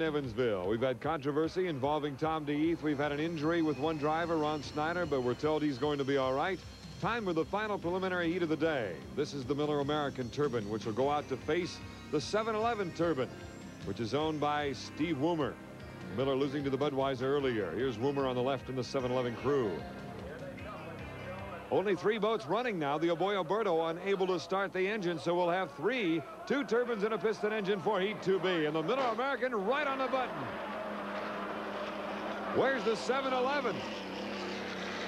in Evansville. We've had controversy involving Tom DeEath. We've had an injury with one driver, Ron Snyder, but we're told he's going to be all right. Time for the final preliminary heat of the day. This is the Miller American Turbine, which will go out to face the 711 Turbine, which is owned by Steve Woomer. Miller losing to the Budweiser earlier. Here's Woomer on the left in the 711 crew. Only 3 boats running now. The Oboy Alberto unable to start the engine, so we'll have 2 turbines and a piston engine for Heat 2B. And the Miller American right on the button. Where's the 711?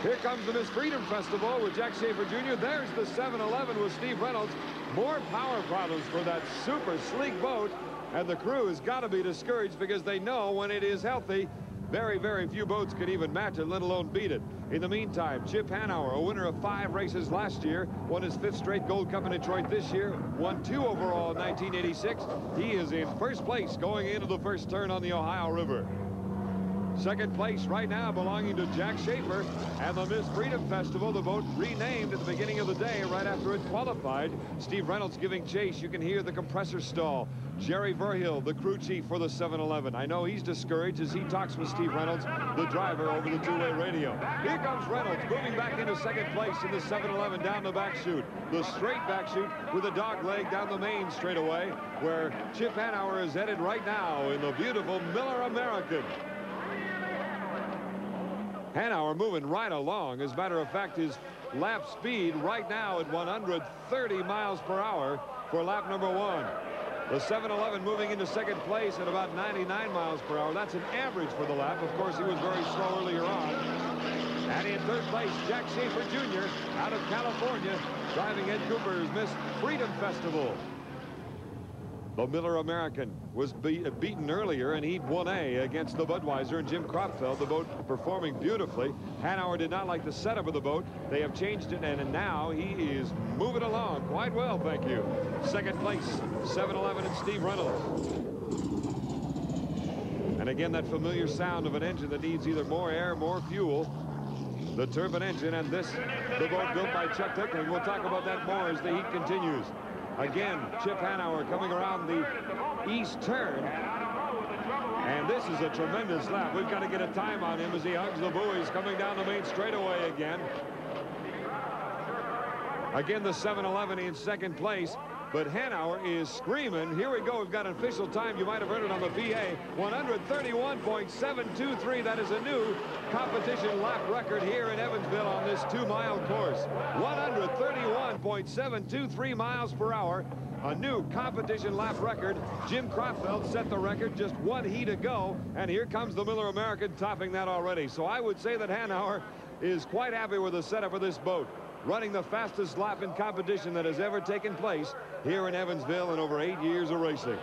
Here comes the Miss Freedom Festival with Jack Schaefer Jr. There's the 711 with Steve Reynolds. More power problems for that super sleek boat. And the crew has got to be discouraged because they know when it is healthy, very, very few boats can even match it, let alone beat it. In the meantime, Chip Hanauer, a winner of 5 races last year, won his 5th straight Gold Cup in Detroit this year, won 2 overall in 1986. He is in first place going into the first turn on the Ohio River. Second place right now belonging to Jack Schaefer and the Miss Freedom Festival, the boat renamed at the beginning of the day right after it qualified. Steve Reynolds giving chase. You can hear the compressor stall. Jerry Verhill, the crew chief for the 711. I know he's discouraged as he talks with Steve Reynolds, the driver, over the 2-way radio. Here comes Reynolds moving back into second place in the 711 down the back chute. The straight back chute with a dog leg down the main straightaway, where Chip Hanauer is headed right now in the beautiful Miller American. Hanauer moving right along. As a matter of fact, his lap speed right now at 130 miles per hour for lap number 1. The 711 moving into second place at about 99 miles per hour. That's an average for the lap. Of course, he was very slow earlier on. And in third place, Jack Schaefer Jr. out of California, driving Ed Cooper's Miss Freedom Festival. The Miller American was beaten earlier in Heat 1A against the Budweiser and Jim Kropfeld. The boat performing beautifully. Hanauer did not like the setup of the boat. They have changed it, and now he is moving along quite well, thank you. Second place, 711 and Steve Reynolds. And again, that familiar sound of an engine that needs either more air, more fuel. The turbine engine, and this, the boat built by Chuck Tickling. We'll talk about that more as the heat continues. Again, Chip Hanauer coming around the east turn. And this is a tremendous lap. We've got to get a time on him as he hugs the buoys coming down the main straightaway again. Again, the 711 in second place. But Hanauer is screaming. Here we go. We've got an official time. You might have heard it on the PA. 131.723. That is a new competition lap record here in Evansville on this 2-mile course. 131.723 miles per hour. A new competition lap record. Jim Kropfeld set the record just 1 heat ago. And here comes the Miller American topping that already. So I would say that Hanauer is quite happy with the setup of this boat. Running the fastest lap in competition that has ever taken place here in Evansville in over 8 years of racing.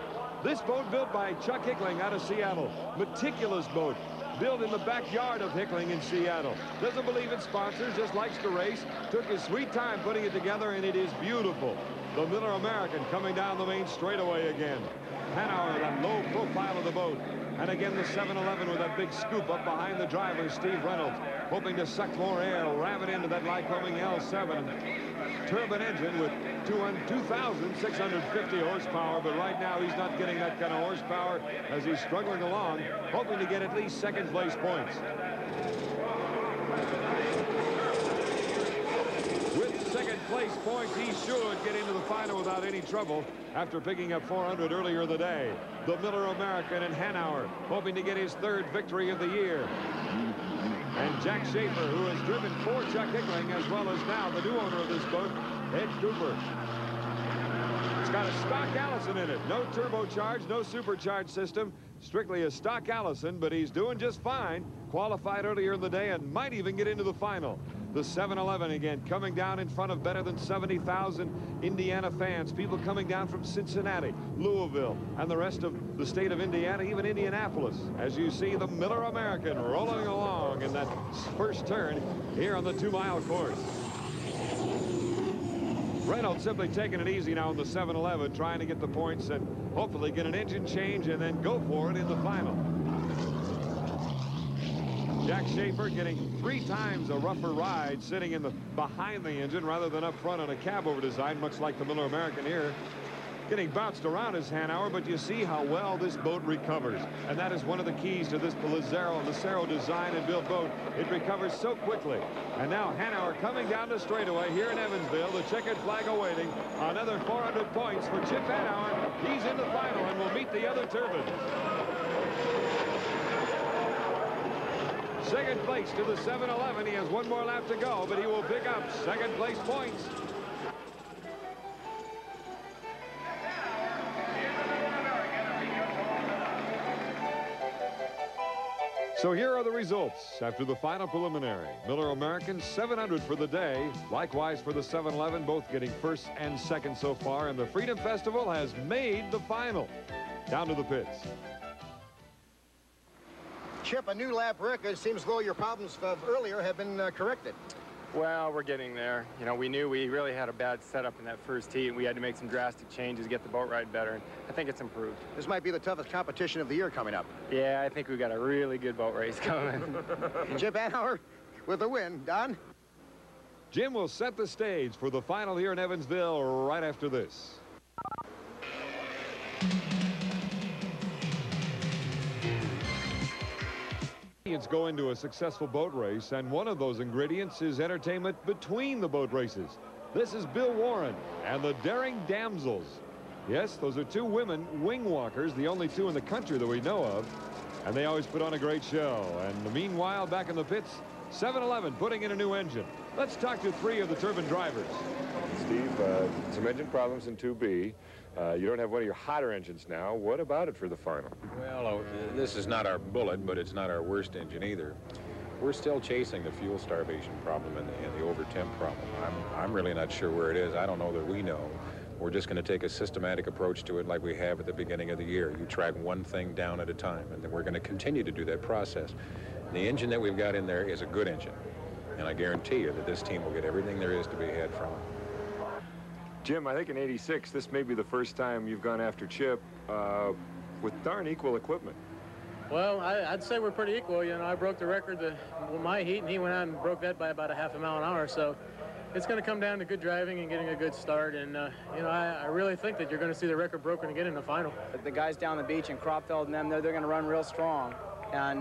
This boat built by Chuck Hickling out of Seattle. Meticulous boat. Built in the backyard of Hickling in Seattle. Doesn't believe in sponsors, just likes to race. Took his sweet time putting it together, and it is beautiful. The Miller American coming down the main straightaway again. Hanauer, that low profile of the boat. And again, the 711 with that big scoop up behind the driver, Steve Reynolds, hoping to suck more air, ram it into that Lycoming L7 turbine engine with 2,650 horsepower. But right now, he's not getting that kind of horsepower as he's struggling along, hoping to get at least second place points. With second place points, he should get into the final without any trouble after picking up 400 earlier in the day. The Miller American and Hanauer hoping to get his 3rd victory of the year. And Jack Schaefer, who has driven for Chuck Hickling, as well as now the new owner of this boat, Ed Cooper. It's got a stock Allison in it. No turbocharged, no supercharged system. Strictly a stock Allison, but he's doing just fine. Qualified earlier in the day and might even get into the final. The 711 again coming down in front of better than 70,000 Indiana fans. People coming down from Cincinnati, Louisville, and the rest of the state of Indiana, even Indianapolis. As you see the Miller American rolling along in that first turn here on the 2-mile course. Reynolds simply taking it easy now in the 711, trying to get the points and hopefully get an engine change and then go for it in the final. Jack Schaefer getting 3 times a rougher ride sitting in the behind the engine rather than up front on a cab over design, much like the Miller American here. Getting bounced around is Hanauer, but you see how well this boat recovers. And that is one of the keys to this Lucero design and built boat. It recovers so quickly. And now Hanauer coming down the straightaway here in Evansville. The checkered flag awaiting. Another 400 points for Chip Hanauer. He's in the final and will meet the other turbines. Second place to the 7-11. He has one more lap to go, but he will pick up second place points. So here are the results after the final preliminary. Miller American 700 for the day. Likewise for the 7-11, both getting first and second so far. And the Freedom Festival has made the final. Down to the pits. Chip, a new lap record. Seems though your problems of earlier have been corrected. Well, we're getting there. You know, we knew we really had a bad setup in that first heat, and we had to make some drastic changes to get the boat ride better, and I think it's improved. This might be the toughest competition of the year coming up. Yeah, I think we've got a really good boat race coming. Chip Hanauer with the win. Don? Jim will set the stage for the final here in Evansville right after this. Go into a successful boat race, and one of those ingredients is entertainment between the boat races. This is Bill Warren and the Daring Damsels. Yes, those are two women wing walkers, the only two in the country that we know of, and they always put on a great show. And meanwhile, back in the pits, 7-11 putting in a new engine. Let's talk to three of the turbine drivers. Steve, some engine problems in 2B. You don't have one of your hotter engines now. What about it for the final? Well, this is not our bullet, but it's not our worst engine either. We're still chasing the fuel starvation problem and the over-temp problem. I'm really not sure where it is. I don't know that we know. We're just going to take a systematic approach to it like we have at the beginning of the year. You track one thing down at a time, and then we're going to continue to do that process. The engine that we've got in there is a good engine, and I guarantee you that this team will get everything there is to be had from it. Jim, I think in '86, this may be the first time you've gone after Chip with darn equal equipment. Well, I'd say we're pretty equal. You know, I broke the record with my heat, and he went out and broke that by about a half a mile an hour. So it's going to come down to good driving and getting a good start. And, you know, I really think that you're going to see the record broken again in the final. The guys down the beach and Cropfeld and them, they're going to run real strong. And,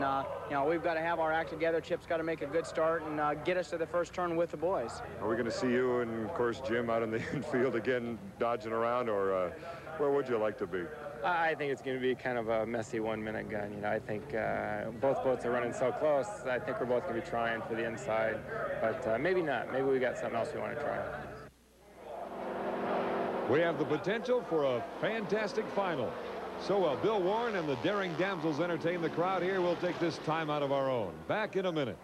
you know, we've got to have our act together. Chip's got to make a good start and get us to the first turn with the boys. Are we going to see you and, of course, Jim out in the infield again dodging around, or where would you like to be? I think it's going to be kind of a messy one-minute gun. You know, I think both boats are running so close. I think we're both going to be trying for the inside, but maybe not. Maybe we got something else we want to try. We have the potential for a fantastic final. So while Bill Warren and the Daring Damsels entertain the crowd here, we'll take this time out of our own. Back in a minute.